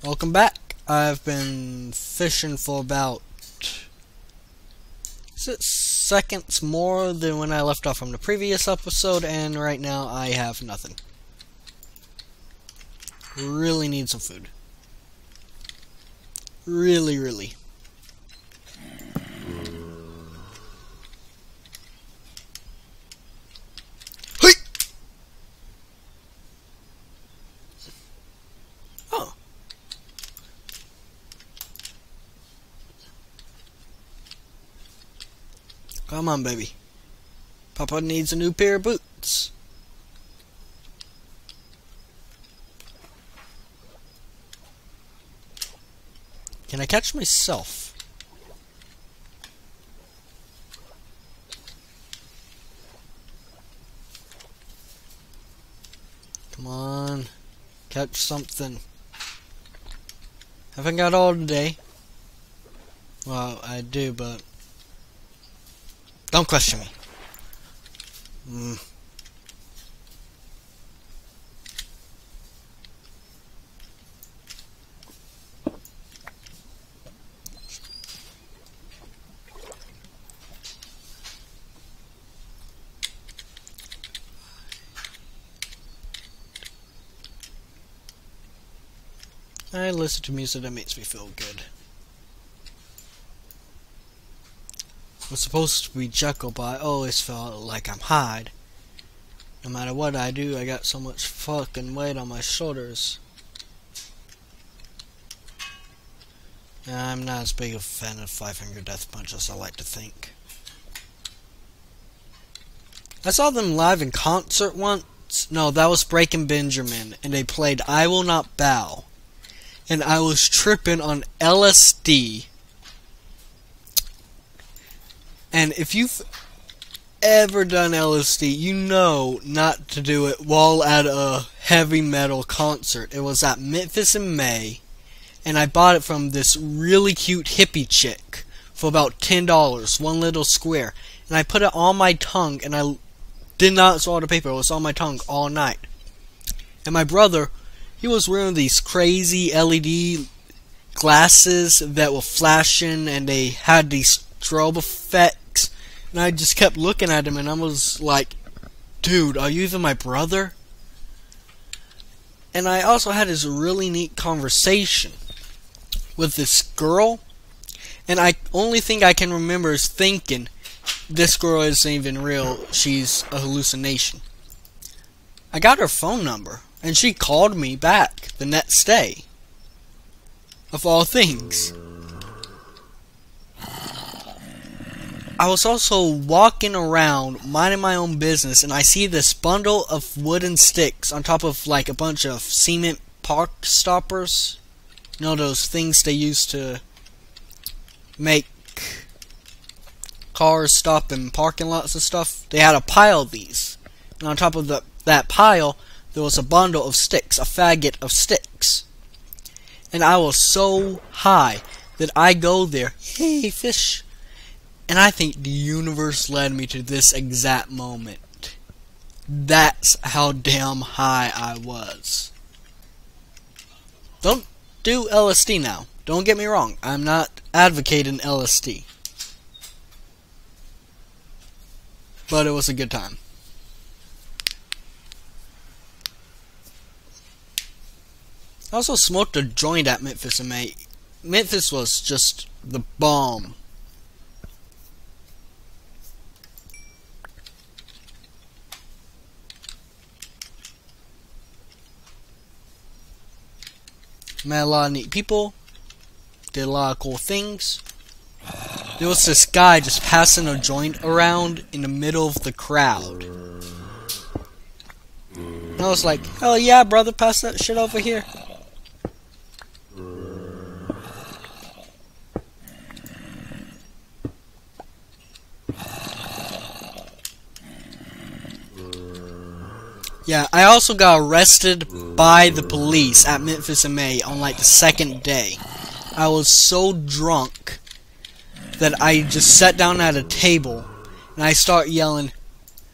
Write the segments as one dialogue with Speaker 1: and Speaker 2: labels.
Speaker 1: Welcome back. I've been fishing for about 6 seconds more than when I left off from the previous episode, and right now I have nothing. Really need some food. Really. Hey! Oh. Come on, baby. Papa needs a new pair of boots. Can I catch myself? Come on. Catch something. Haven't got all today. Well, I do, but don't question me. I listen to music that makes me feel good. I'm supposed to be Jekyll, but I always felt like I'm Hyde. No matter what I do, I got so much fucking weight on my shoulders. And I'm not as big a fan of Five-Finger Death Punch as I like to think. I saw them live in concert once. No, that was Breaking Benjamin, and they played I Will Not Bow. And I was tripping on LSD. And if you've ever done LSD, you know not to do it while at a heavy metal concert. It was at Memphis in May, and I bought it from this really cute hippie chick for about $10, one little square. And I put it on my tongue, and I did not swallow the paper. It was on my tongue all night. And my brother, he was wearing these crazy LED glasses that were flashing, and they had these strobe effects. And I just kept looking at him, and I was like, dude, are you even my brother? And I also had this really neat conversation with this girl, and I only thing I can remember is thinking, this girl isn't even real, she's a hallucination. I got her phone number, and she called me back the next day. Of all things. I was also walking around, minding my own business, and I see this bundle of wooden sticks on top of like a bunch of cement park stoppers. You know, those things they use to make cars stop in parking lots and stuff. They had a pile of these. And on top of that pile, there was a bundle of sticks, a faggot of sticks. And I was so high that I go there, hey fish. And I think the universe led me to this exact moment. That's how damn high I was. Don't do LSD now. Don't get me wrong. I'm not advocating LSD. But it was a good time. I also smoked a joint at Memphis in May. Memphis was just the bomb. Met a lot of neat people. Did a lot of cool things. There was this guy just passing a joint around in the middle of the crowd. And I was like, hell yeah, brother, pass that shit over here. Yeah, I also got arrested by the police at Memphis in May on like the second day. I was so drunk that I just sat down at a table and I start yelling,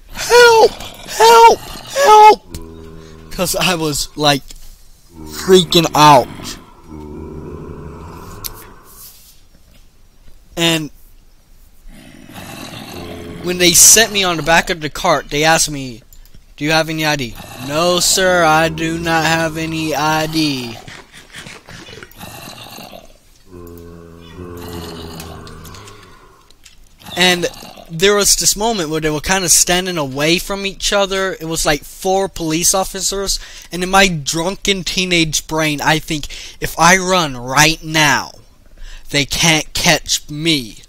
Speaker 1: "Help! Help! Help!" Because I was like freaking out. And when they set me on the back of the cart, they asked me, "Do you have any ID?" "No, sir, I do not have any ID." And there was this moment where they were kind of standing away from each other. It was like 4 police officers. And in my drunken teenage brain, I think, if I run right now, they can't catch me.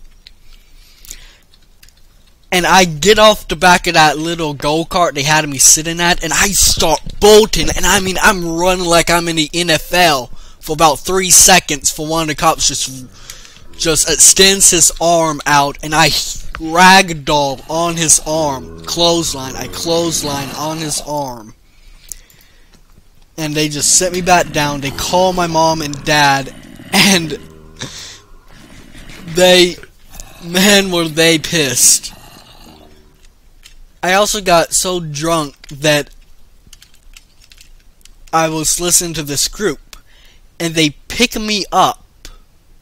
Speaker 1: And I get off the back of that little go-kart they had me sitting at, and I start bolting. And I mean, I'm running like I'm in the NFL for about 3 seconds for one of the cops just extends his arm out, and I ragdoll on his arm. Clothesline. I clothesline on his arm. And they just set me back down. They call my mom and dad, and man, were they pissed. I also got so drunk that I was listening to this group, and they pick me up.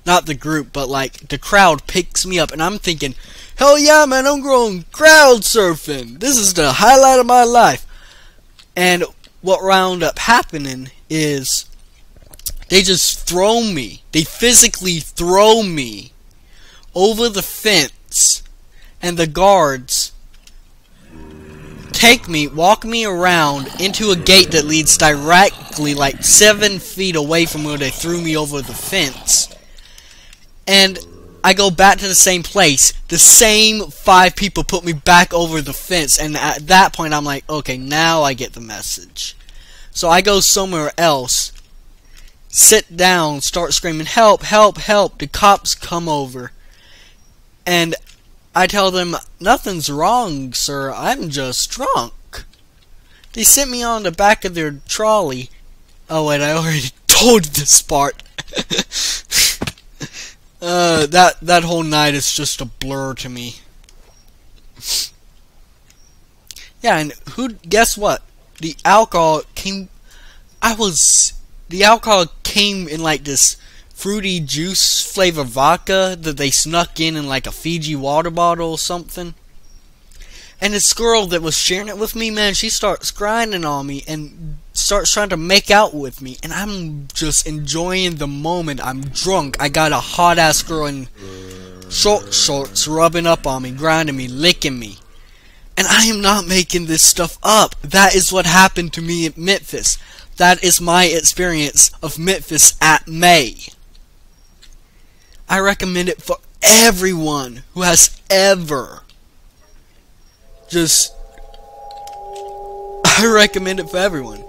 Speaker 1: Not the group, but like the crowd picks me up, and I'm thinking, hell yeah, man, I'm going crowd surfing. This is the highlight of my life. And what wound up happening is they just throw me. They physically throw me over the fence, and the guards take me, walk me around into a gate that leads directly like 7 feet away from where they threw me over the fence. And I go back to the same place. The same 5 people put me back over the fence. And at that point, I'm like, okay, now I get the message. So I go somewhere else, sit down, start screaming, help, help, help. The cops come over. And I tell them, nothing's wrong, sir. I'm just drunk. They sent me on the back of their trolley. Oh, wait, I already told this part. That whole night is just a blur to me. Yeah, and guess what? The alcohol came in like this fruity juice flavor vodka that they snuck in like a Fiji water bottle or something. And this girl that was sharing it with me, man, she starts grinding on me and starts trying to make out with me. And I'm just enjoying the moment. I'm drunk. I got a hot-ass girl in short shorts rubbing up on me, grinding me, licking me. And I am not making this stuff up. That is what happened to me at Memphis. That is my experience of Memphis at May. I recommend it for everyone who has ever I recommend it for everyone.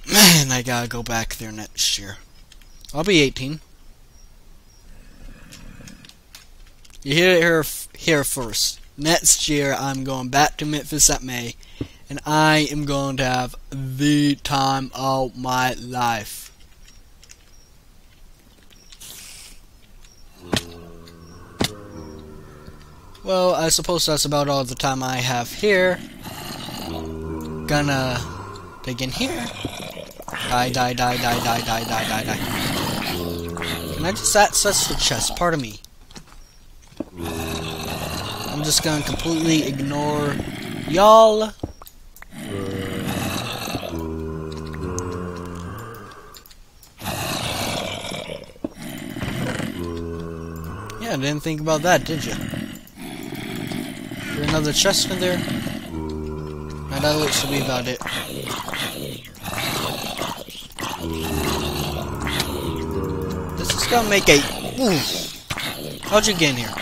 Speaker 1: Man, I gotta go back there next year. I'll be 18. You hear it here first. Next year, I'm going back to Memphis at May, and I am going to have the time of my life. Well, I suppose that's about all the time I have here. Gonna dig in here. Die. Can I just access the chest? Pardon me. I'm just gonna completely ignore y'all. Yeah, didn't think about that, did you? Is there another chest in there? No, that looks to be about it. This is gonna make a... Ooh. How'd you get in here?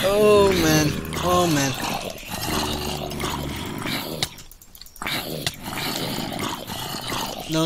Speaker 1: Oh man, oh man. No.